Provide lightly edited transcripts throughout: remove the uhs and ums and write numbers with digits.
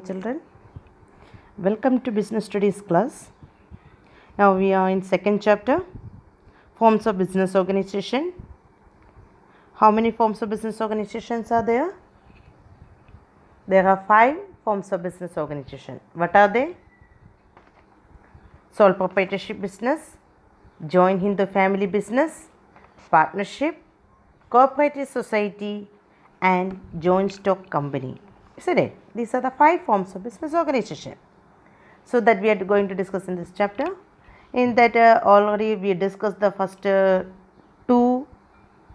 children. Welcome to Business Studies class. Now we are in second chapter, forms of business organization. How many forms of business organizations are there? There are 5 forms of business organization. What are they? Sole proprietorship business, joint Hindu family business, partnership, cooperative society, and joint stock company. Isn't it? These are the 5 forms of business organization. So that we are going to discuss in this chapter. In that already we discussed the first 2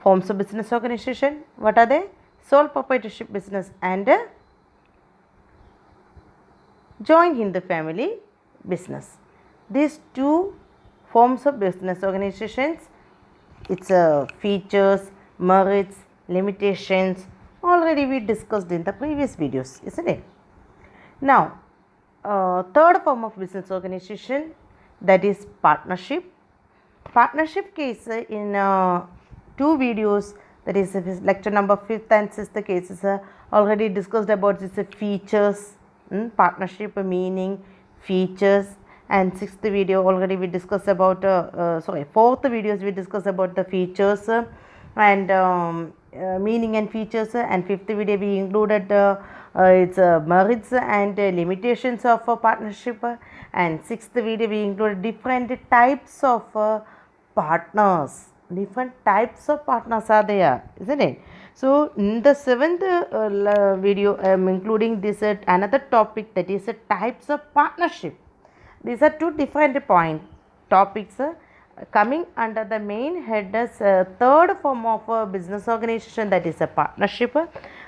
forms of business organization. What are they? Sole proprietorship business and joint Hindu family business. These 2 forms of business organizations, its features, merits, limitations, already we discussed in the previous videos, isn't it? Now, third form of business organization, that is partnership. Partnership case in 2 videos, that is lecture number 5th and 6th cases already discussed about its features, partnership meaning, features, and 6th video already we discussed about 4th videos we discussed about the features and meaning and features, and 5th video we included its merits and limitations of a partnership, and 6th video we included different types of partners. Different types of partners are there, isn't it? So in the 7th video I am including this another topic, that is types of partnership. These are 2 different topics coming under the main head as third form of business organization, that is a partnership.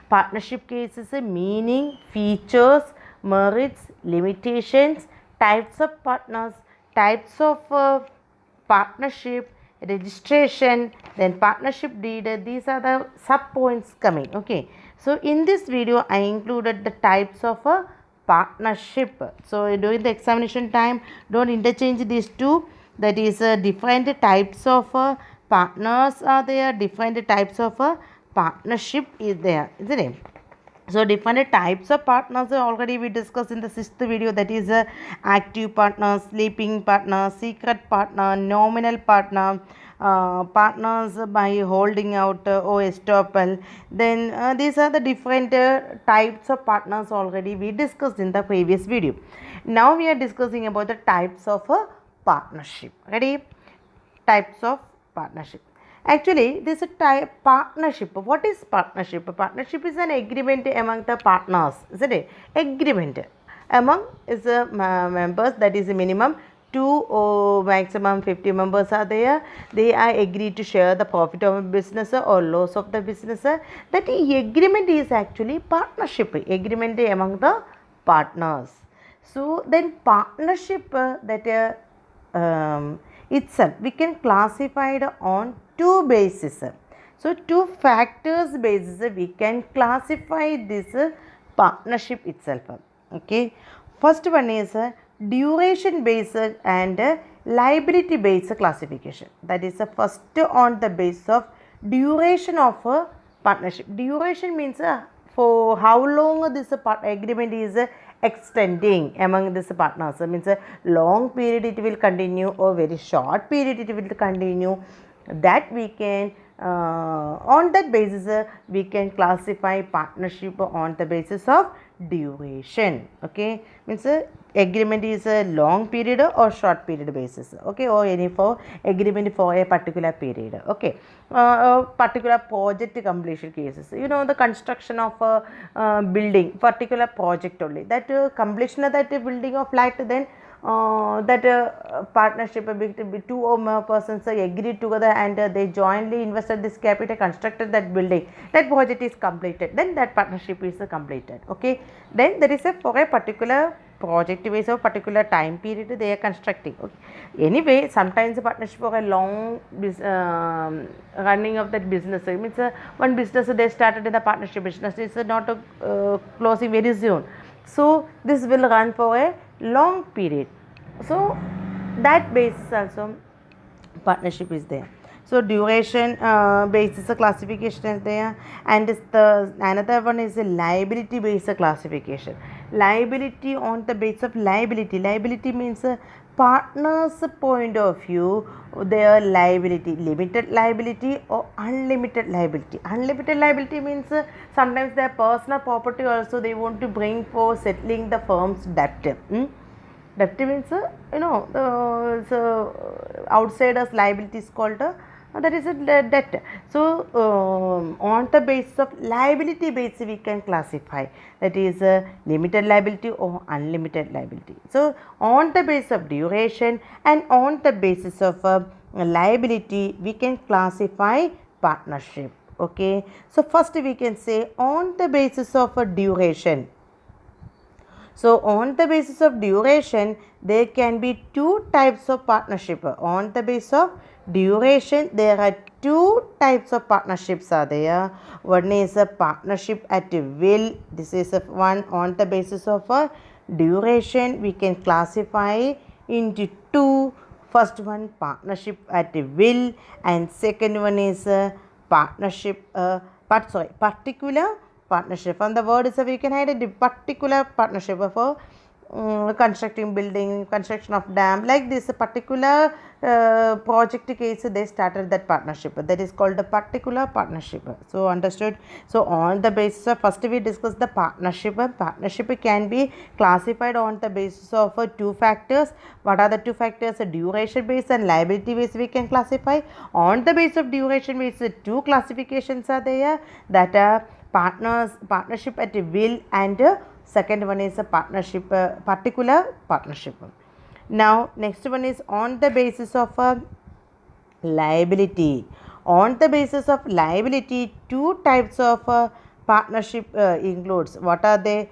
Partnership cases meaning, features, merits, limitations, types of partners, types of partnership, registration, then partnership deed. These are the sub points coming. Okay, so in this video I included the types of partnership. So during the examination time, don't interchange these 2. That is different types of partners are there, different types of partnership is there, isn't it? So different types of partners already we discussed in the 6th video, that is active partner, sleeping partner, secret partner, nominal partner, partners by holding out or estoppel. Then these are the different types of partners already we discussed in the previous video. Now we are discussing about the types of partnership. Ready? Types of partnership. Actually, this is a type partnership. What is partnership? Partnership is an agreement among the partners, isn't it? Agreement among is members, that is a minimum 2 or maximum 50 members are there. They are agreed to share the profit of a business or loss of the business. That agreement is actually partnership, agreement among the partners. So then partnership that itself we can classify it on 2 bases. So 2 factors basis we can classify this partnership itself. Okay, first one is duration based and liability based classification. That is the first on the basis of duration of a partnership. Duration means for how long this agreement is extending among these partners. Means a long period it will continue or very short period it will continue. That we can on that basis we can classify partnership on the basis of duration. Okay, means agreement is a long period or short period basis. Okay, or any for agreement for a particular period. Okay, particular project completion cases, the construction of a building, particular project only, that completion of that building of flat, then that partnership between 2 or more persons agreed together and they jointly invested this capital, constructed that building, that project is completed, then that partnership is completed. Okay, then there is for a particular project base of particular time period they are constructing. Okay. Anyway, sometimes the partnership for a long running of that business, it means one business they started in the partnership business is not closing very soon. So this will run for a long period. So that basis also partnership is there. So duration basis classification is there, and the another one is a liability based classification. liability on the basis of liability. Liability means partner's point of view, their liability, limited liability or unlimited liability. Unlimited liability means sometimes their personal property also they want to bring for settling the firm's debt. Debt means outsiders liability is called that is a debt. So on the basis of liability basis we can classify, that is limited liability or unlimited liability. So on the basis of duration and on the basis of liability we can classify partnership. Okay, so first we can say on the basis of a duration. So on the basis of duration, there can be two types of partnership. On the basis of duration, there are two types of partnerships are there. One is a partnership at will. This is one on the basis of a duration. We can classify into two. First one partnership at will, and second one is partnership. Particular partnership. From the word itself, you can identify particular partnership for constructing building, construction of dam. Like this particular project case, they started that partnership. That is called a particular partnership. So understood. So on the basis of, first we discuss the partnership. Partnership can be classified on the basis of two factors. What are the two factors? Duration based and liability based we can classify. On the basis of duration based, two classifications are there, that are partnership at will, and second one is a partnership, particular partnership. Now next one is on the basis of liability. On the basis of liability, two types of partnership includes. What are they?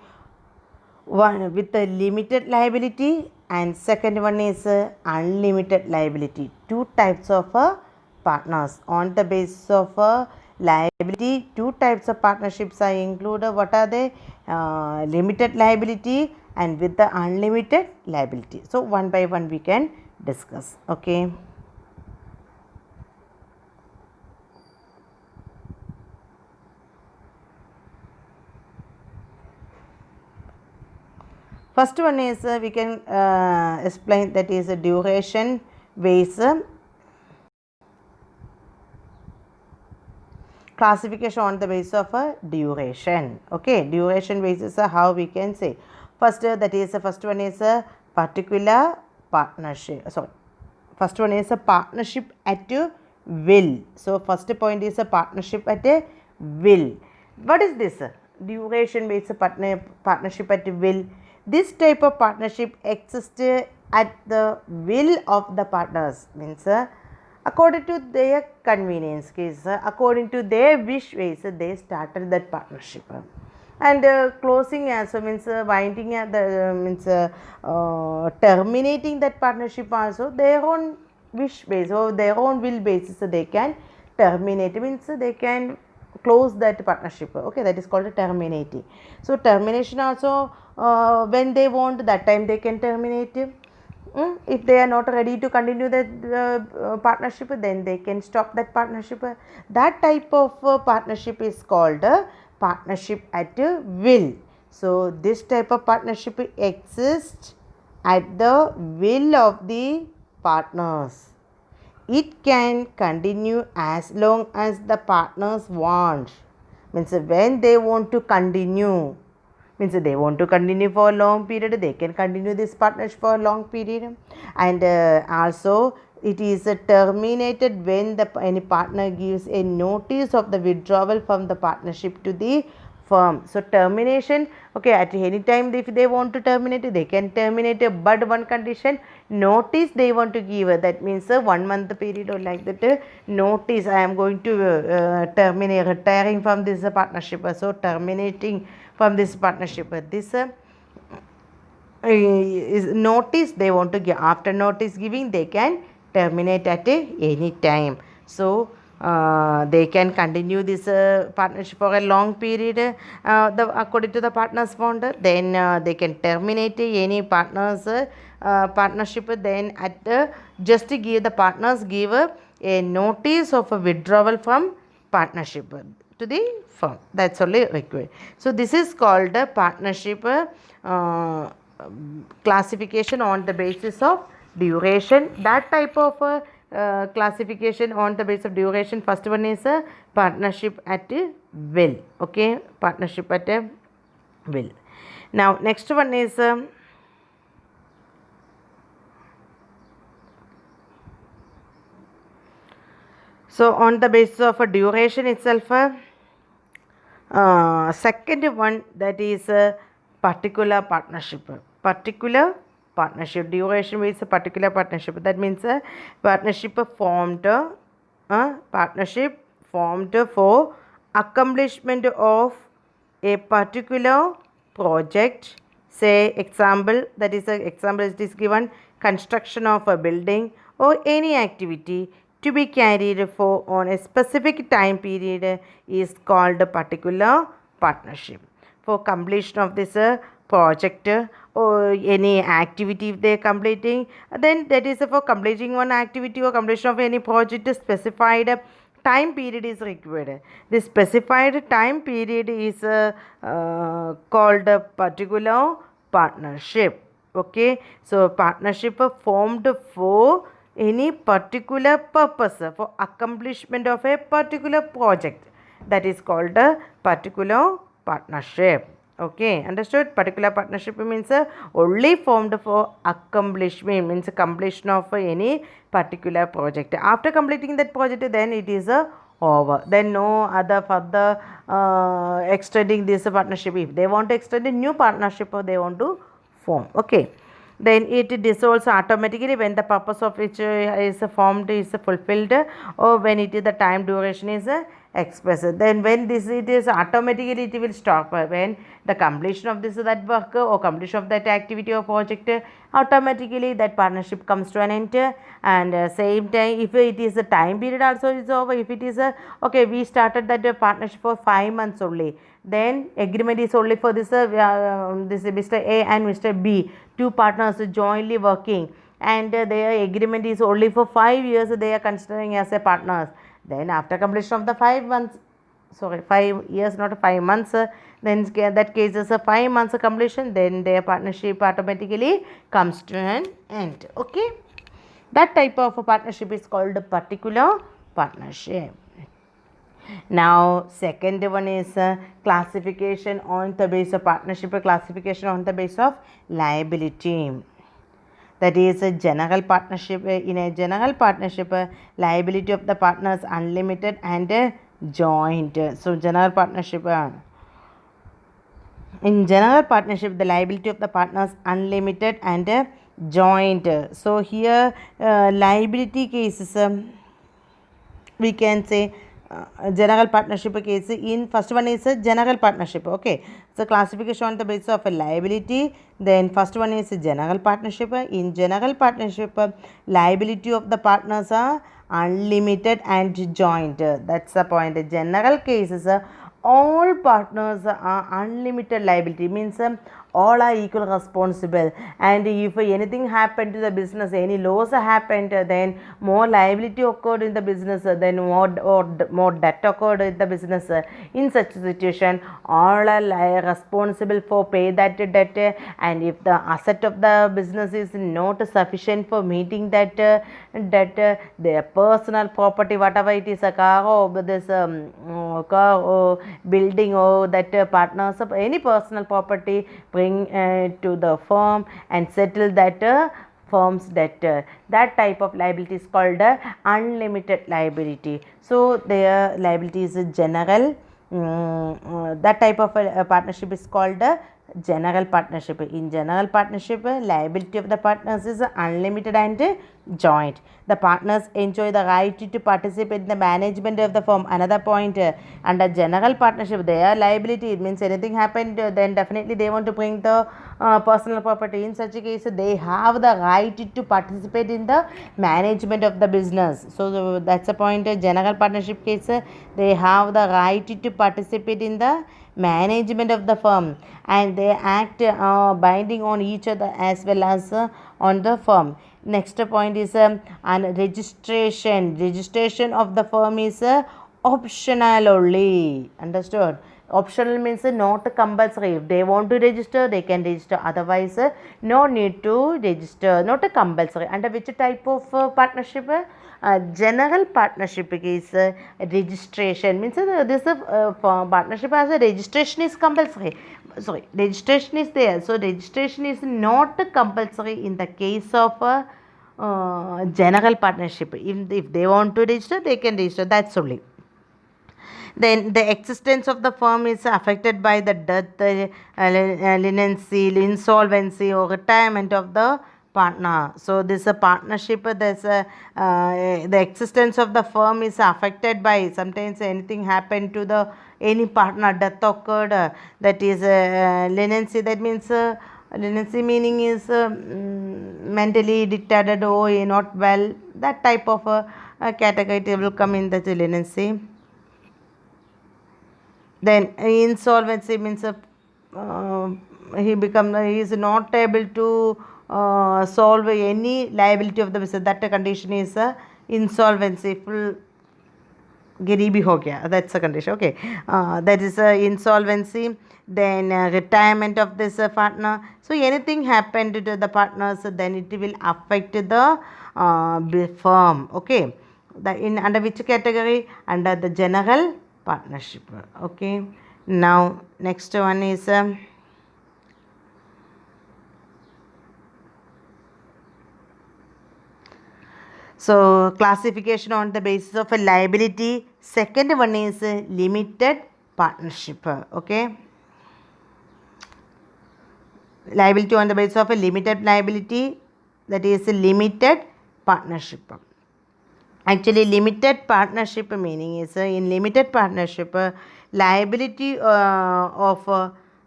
One with a limited liability, and second one is unlimited liability. Two types of partners. On the basis of liability, two types of partnerships are included. What are they? Limited liability and with the unlimited liability. So one by one we can discuss. Okay. First one is we can explain, that is a duration based classification on the basis of a duration. Okay, duration basis how we can say. First that is first one is a particular partnership. First one is a partnership at will. So first point is a partnership at a will. What is this? Duration based partnership at will. This type of partnership exists at the will of the partners, means according to their convenience case, according to their wish ways, they started that partnership. And closing also means winding at the means terminating that partnership also their own wish base or their own will basis, they can terminate, means they can close that partnership. Okay, that is called a terminating. So termination also when they want, that time they can terminate. If they are not ready to continue that partnership, then they can stop that partnership. That type of partnership is called partnership at will. So this type of partnership exists at the will of the partners. It can continue as long as the partners want. Means when they want to continue, means they want to continue for a long period, they can continue this partnership for a long period. And also it is terminated when any partner gives a notice of the withdrawal from the partnership to the firm. So termination, okay, at any time if they want to terminate, they can terminate, but one condition, notice they want to give. That means 1 month period or like that notice, I am going to terminate, retiring from this partnership. So terminating from this partnership, this is notice they want to give. After notice giving, they can terminate at any time. So they can continue this partnership for a long period according to the partners want. Then they can terminate any partners partnership. Then at just give the partners give a notice of a withdrawal from partnership to the firm. That's only required. So this is called a partnership classification on the basis of duration. That type of classification on the basis of duration, first one is a partnership at will. Okay, partnership at a will. Now next one is so on the basis of a duration itself, second one, that is a particular partnership. Particular partnership, duration means a particular partnership. That means a partnership formed for accomplishment of a particular project. Say example, that is a example it is given, construction of a building or any activity to be carried for on a specific time period is called a particular partnership. For completion of this project or any activity if they are completing, then that is for completing one activity or completion of any project, specified time period is required. The specified time period is called a particular partnership. Okay, so partnership formed for any particular purpose, for accomplishment of a particular project, that is called a particular partnership. Okay, understood? Particular partnership means only formed for accomplishment, means completion of any particular project. After completing that project, then it is over. Then no other further extending this partnership. If they want to extend a new partnership or they want to form. Okay, then it dissolves automatically when the purpose of which is formed is fulfilled, or when it is the time duration is expressed. Then when this it is automatically it will stop when the completion of this that work or completion of that activity or project, automatically that partnership comes to an end. And same time, if it is a time period also is over. If it is a okay, we started that partnership for 5 months only, then agreement is only for this this Mr. A and Mr. B, two partners jointly working, and their agreement is only for 5 years they are considering as a partners. Then after completion of the 5 months, 5 years, not 5 months, then that case is a 5 months completion, then their partnership automatically comes to an end. Okay, that type of a partnership is called a particular partnership. Now second one is classification on the basis of partnership, classification on the basis of liability. That is a general partnership. In a general partnership, liability of the partners unlimited and joint. So general partnership, in general partnership, the liability of the partners unlimited and joint. So here liability cases, we can say general partnership case. In first one is a general partnership. Okay, so classification on the basis of a liability. Then first one is a general partnership. In general partnership, liability of the partners are unlimited and joint. That's the point. The general cases, all partners are unlimited liability, means all are equal responsible, and if anything happened to the business, any loss happened, then more liability occurred in the business, then more debt occurred in the business. In such a situation, all are responsible for pay that debt, and if the asset of the business is not sufficient for meeting that debt, their personal property, whatever it is, a car or this car or building or that partners of any personal property, bring to the firm and settle that firm's debtor. That type of liability is called unlimited liability. So their liability is general. That type of partnership is called general partnership. In general partnership, liability of the partners is unlimited and joint. The partners enjoy the right to participate in the management of the firm. Another point, under general partnership, their liability, it means anything happened, then definitely they want to bring the personal property. In such a case, they have the right to participate in the management of the business. So that's a point. General partnership case, they have the right to participate in the management of the firm, and they act binding on each other as well as on the firm. Next point is registration. Registration of the firm is optional only. Understood? Optional means not compulsory. If they want to register, they can register. Otherwise, no need to register. Not a compulsory. Under which type of partnership? General partnership is registration. Means this partnership as a registration is compulsory. Sorry, registration is there. So registration is not compulsory in the case of general partnership. If they want to register, they can register. That's only. Then the existence of the firm is affected by the death, leniency, insolvency, or retirement of the partner. So this is a partnership. There's a the existence of the firm is affected by sometimes anything happened to the any partner, death occurred. That is leniency. That means. Leniency meaning is mentally dictated or not well. That type of category will come in the leniency. Then insolvency means he is not able to solve any liability of the business. That condition is insolvency. Full गरीबी हो गया, that's a condition. Okay, that is insolvency. Then retirement of this partner. So anything happened to the partners, then it will affect the firm. Okay, in under which category? Under the general partnership. Okay, now next one is so classification on the basis of a liability. Second one is limited partnership. Okay, liability on the basis of a limited liability, that is a limited partnership. Actually limited partnership meaning is in limited partnership liability of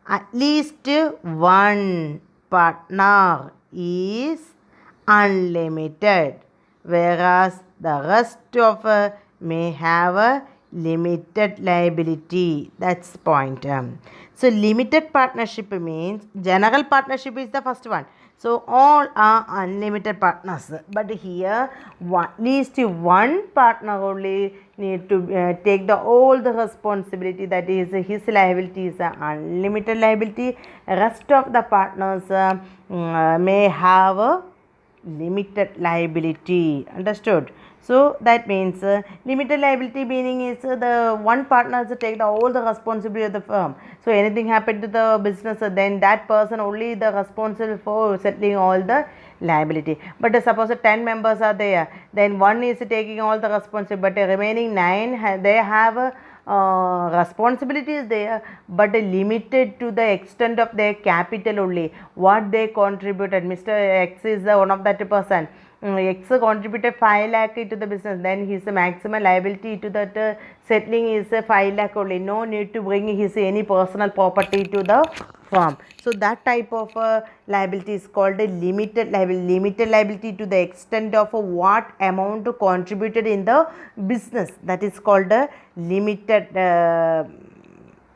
at least one partner is unlimited, whereas the rest of may have a limited liability. That's the point. So limited partnership means general partnership is the first one. So all are unlimited partners, but here at least one partner only need to take all the responsibility, that is his liability is unlimited liability. Rest of the partners may have a limited liability. Understood? So that means limited liability meaning is the one partner has take all the responsibility of the firm. So anything happened to the business, then that person only the responsible for settling all the liability. But suppose 10 members are there, then one is taking all the responsibility, but the remaining 9 they have responsibilities there, but limited to the extent of their capital only, what they contributed. Mr. X is one of that person. X contributed 5 lakh to the business, then his maximum liability to that settling is 5 lakh only. No need to bring his any personal property to the firm. So that type of liability is called a limited liability. Limited liability to the extent of what amount contributed in the business, that is called a limited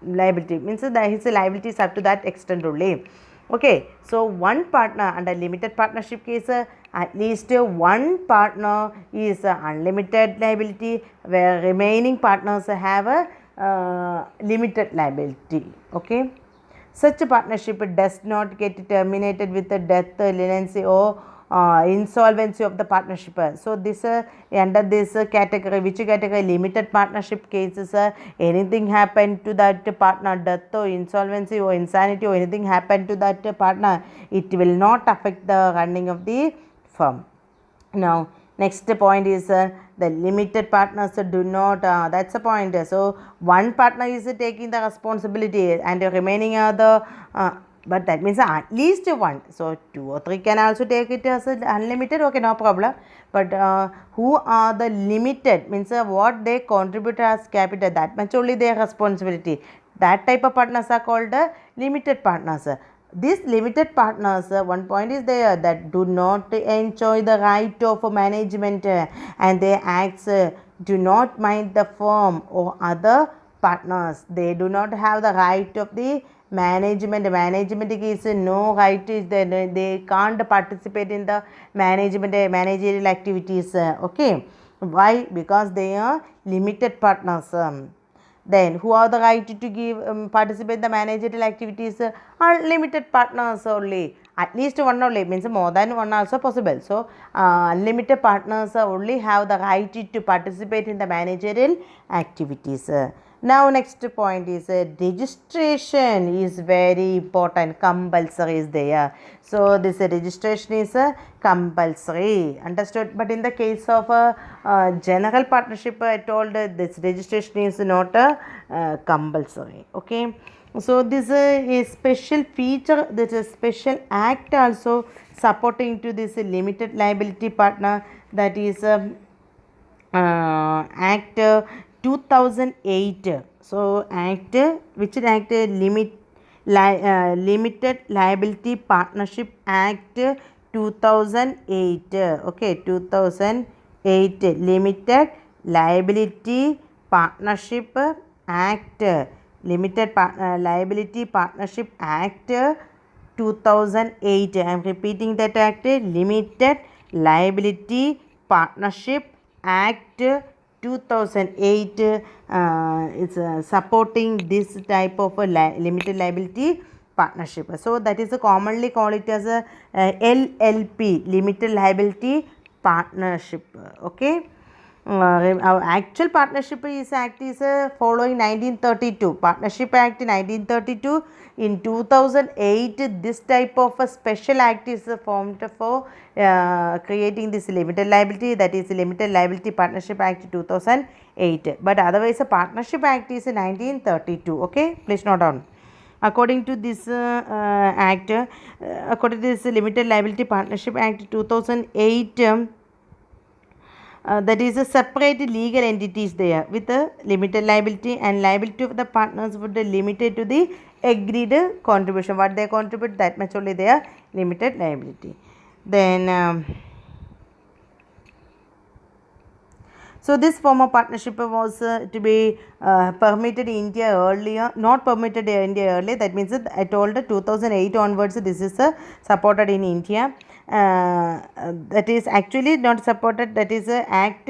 liability. Means that his liability is up to that extent only. Okay, so one partner under limited partnership case, at least one partner is unlimited liability, where remaining partners have a limited liability. Okay, such a partnership does not get terminated with the death, leniency, or insolvency of the partnership. So this under this category, which category? Limited partnership cases, anything happened to that partner, death or insolvency or insanity or anything happened to that partner, it will not affect the running of the firm. Now next point is the limited partners do not, that's the point. So one partner is taking the responsibility and the remaining are the but that means at least one. So 2 or 3 can also take it as unlimited. Okay, no problem. But who are the limited means what they contribute as capital, that much only their responsibility. That type of partners are called limited partners. These limited partners, one point is there, that do not enjoy the right of management and their acts do not mind the firm or other partners. They do not have the right of the management. Management is no right, they can't participate in the managerial activities. Okay, Why? Because they are limited partners. Then who have the right to give participate in the managerial activities? Are limited partners only. At least one only, means more than one also possible. So limited partners only have the right to participate in the managerial activities. Now next point is registration is very important, compulsory is there. So this registration is compulsory, understood. But in the case of general partnership, I told this registration is not compulsory. Okay. So this is a special feature, this is a special act also supporting to this limited liability partner, that is Act 2008. So Act, which Act? Limited Liability Partnership Act 2008. Okay, 2008 Limited Liability Partnership Act. Liability Partnership Act 2008. I am repeating that act, Limited Liability Partnership Act 2008. It's supporting this type of a limited liability partnership. So that is commonly called it as a LLP, Limited Liability Partnership. Okay. Our actual partnership act is following 1932 Partnership Act 1932. In 2008 this type of a special act is formed for creating this limited liability, that is Limited Liability Partnership Act 2008. But otherwise a Partnership Act is 1932. Okay, please note down. According to this act, according to this Limited Liability Partnership Act 2008, that is a separate legal entities there with a limited liability, and liability of the partners would be limited to the agreed contribution. What they contribute, that much only their limited liability. Then so this form of partnership was to be permitted in India earlier, not permitted in India earlier. That means that I told 2008 onwards this is supported in India. That is actually not supported, that is act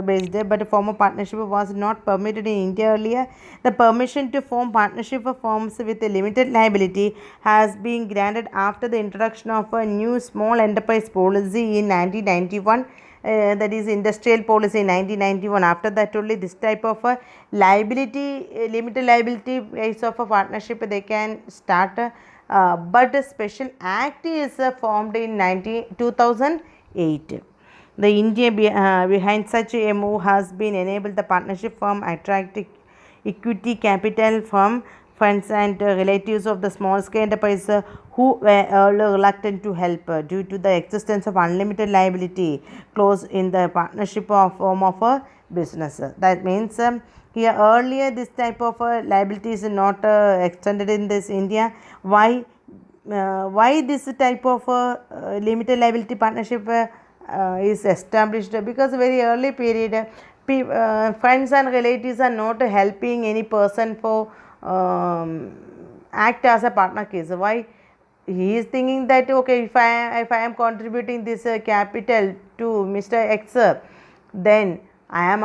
based, but a form of partnership was not permitted in India earlier. The permission to form partnership firms with a limited liability has been granted after the introduction of a new small enterprise policy in 1991. That is industrial policy in 1991. After that only this type of liability, limited liability case of a partnership they can start. But a special act is formed in 2008. The India behind such a move has been enabled the partnership firm attract equity capital from friends and relatives of the small scale enterprise who were reluctant to help due to the existence of unlimited liability clause in the partnership of form of a business. That means here earlier this type of liability is not extended in this India. Why this type of limited liability partnership is established? Because very early period friends and relatives are not helping any person for act as a partner case. Why? He is thinking that okay, if I am contributing this capital to Mr. X, then I am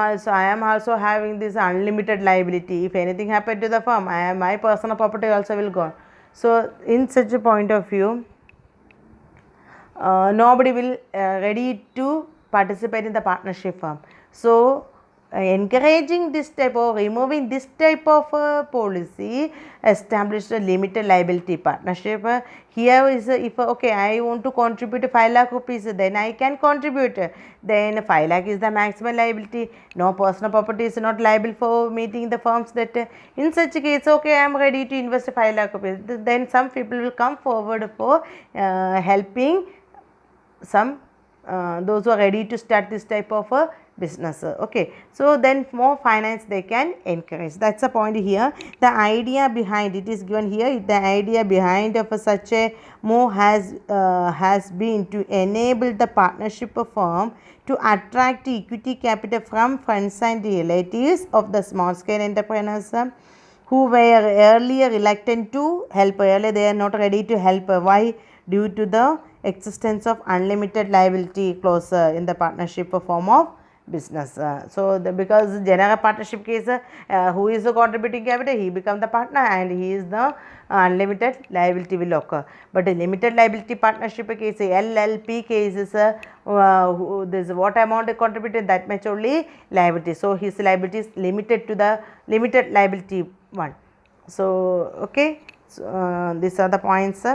also having this unlimited liability. If anything happened to the firm, my personal property also will go. So in such a point of view, nobody will ready to participate in the partnership firm. So encouraging this type of, removing this type of policy, established a limited liability partnership. Here is if okay, I want to contribute 5 lakh rupees, then I can contribute. Then 5 lakh is the maximum liability. No personal property is not liable for meeting the firm's debt. In such a case, okay, I am ready to invest 5 lakh rupees. Then some people will come forward for helping some those who are ready to start this type of a business. Okay, so then more finance they can encourage. That's the point here. The idea behind it is given here. The idea behind of such a move has been to enable the partnership firm to attract equity capital from friends and relatives of the small scale entrepreneurs who were earlier reluctant to help. Earlier they are not ready to help. Why? Due to the existence of unlimited liability clause in the partnership form of business. Because general partnership case, who is the contributing capital, he become the partner and he is the unlimited liability will occur. But the limited liability partnership case, LLP cases, this what amount contributed, that much only liability. So his liability is limited to the limited liability one. So okay, so, these are the points.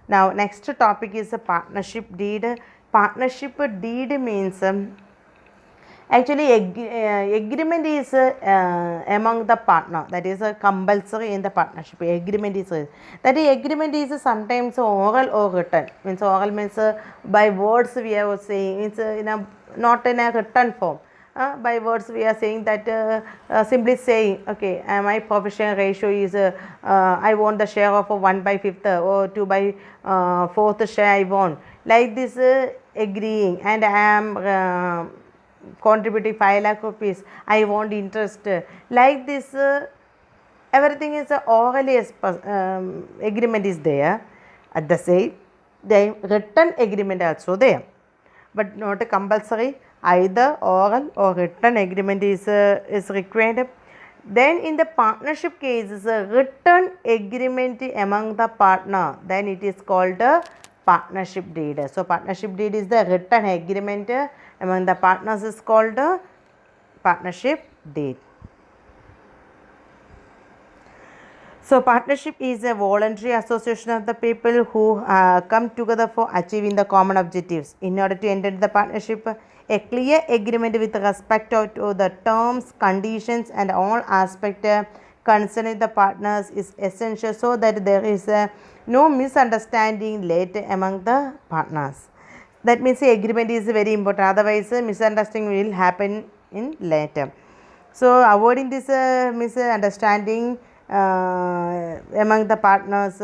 Now next topic is a partnership deed. Partnership deed means actually agreement is among the partner, that is compulsory in the partnership. Agreement is that agreement is sometimes oral or written. Means oral means by words we are saying, it's in a not in a written form. By words we are saying that simply saying, okay, my profession ratio is I want the share of 1/5 or 2/4 share I want, like this agreeing, and I am contributing 5 lakh rupees, I want interest, like this everything is orally agreement is there. At the same time written agreement also there, but not a compulsory, either oral or written agreement is required. Then in the partnership cases, a written agreement among the partner, then it is called a partnership deed. So partnership deed is the written agreement among the partners, is called a partnership deed. So partnership is a voluntary association of the people who come together for achieving the common objectives. In order to enter the partnership, a clear agreement with respect to the terms, conditions and all aspects concerning the partners is essential, so that there is no misunderstanding later among the partners. That means the agreement is very important, otherwise misunderstanding will happen in later. So avoiding this misunderstanding among the partners,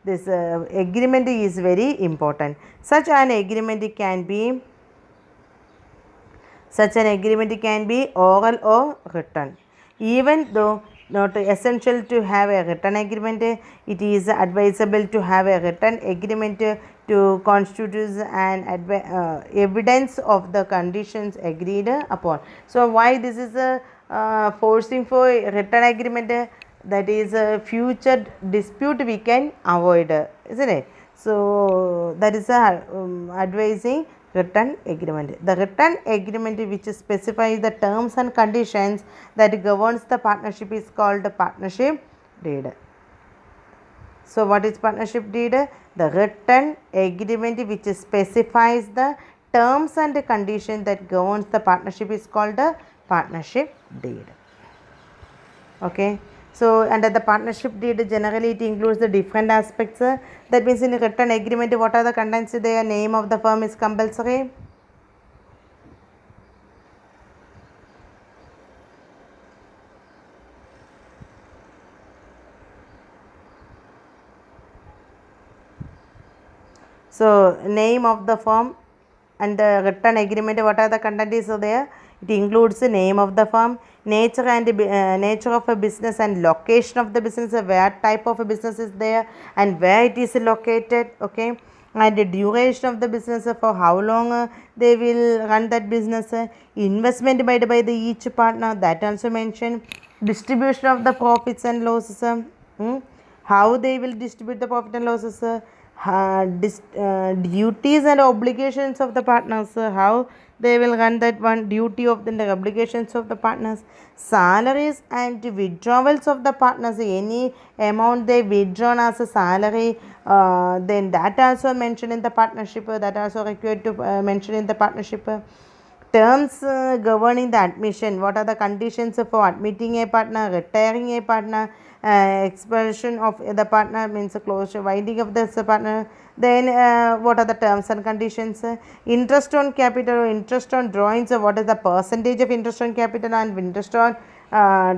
this agreement is very important. Such an agreement can be oral or written. Even though not essential to have a written agreement, it is advisable to have a written agreement to constitute an evidence of the conditions agreed upon. So why this is forcing for written agreement? That is a future dispute we can avoid, isn't it? So that is advising written agreement. The written agreement which specifies the terms and conditions that governs the partnership is called the partnership deed. So what is partnership deed? The written agreement which specifies the terms and conditions that governs the partnership is called the partnership deed. Okay. So under the partnership deed, generally it includes the different aspects. That means in a written agreement, what are the contents there? Name of the firm is compulsory. So name of the firm and the written agreement, what are the contents there? It includes the name of the firm, nature and nature of a business and location of the business, where type of a business is there and where it is located, okay, and the duration of the business, for how long they will run that business, investment made by the each partner, that also mentioned, distribution of the profits and losses, how they will distribute the profit and losses, duties and obligations of the partners, how they will run that one, duty of the obligations of the partners, salaries and withdrawals of the partners, any amount they withdrawn as a salary, then that also mentioned in the partnership, that also required to mention in the partnership. Terms governing the admission, what are the conditions for admitting a partner, retiring a partner, expulsion of the partner, means closure, winding of the partner. Then what are the terms and conditions? Interest on capital, interest on drawings, what is the percentage of interest on capital and interest on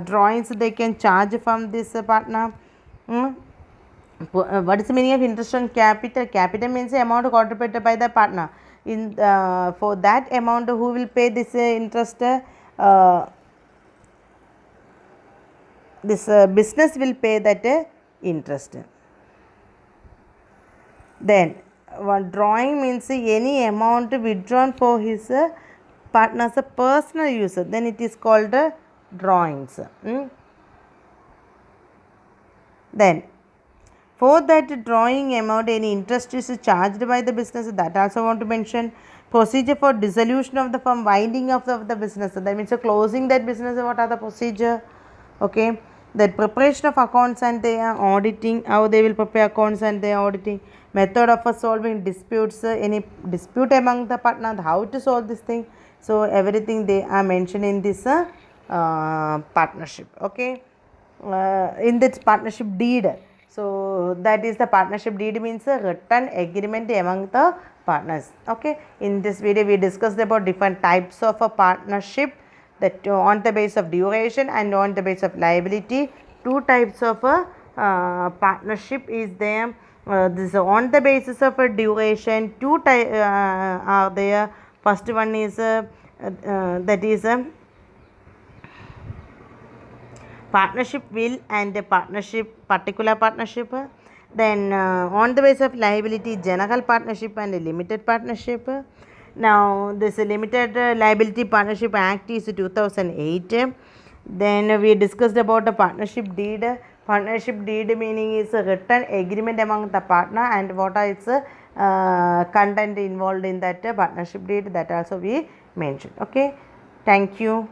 drawings they can charge from this partner. What is the meaning of interest on capital? Capital means the amount contributed by the partner. In for that amount, who will pay this interest? This business will pay that interest. Then one drawing means any amount withdrawn for his partner's personal use, then it is called drawings. Then for that drawing amount, any interest is charged by the business. That also want to mention. Procedure for dissolution of the firm, winding up of the business. That means closing that business. What are the procedure? Okay. That preparation of accounts and their auditing. How they will prepare accounts and their auditing. Method of solving disputes. Any dispute among the partners. How to solve this thing. So everything they are mentioned in this partnership. Okay. In this partnership deed. So that is the partnership deed, means a written agreement among the partners. Okay. In this video we discussed about different types of a partnership, that on the basis of duration and on the basis of liability. Two types of a partnership is there. This on the basis of a duration, two types are there. First one is that is partnership will and a particular partnership. Then on the basis of liability, general partnership and a limited partnership. Now this limited liability partnership act is 2008. Then we discussed about a partnership deed. Partnership deed meaning is a written agreement among the partner, and what are its content involved in that partnership deed, that also we mentioned. Okay, thank you.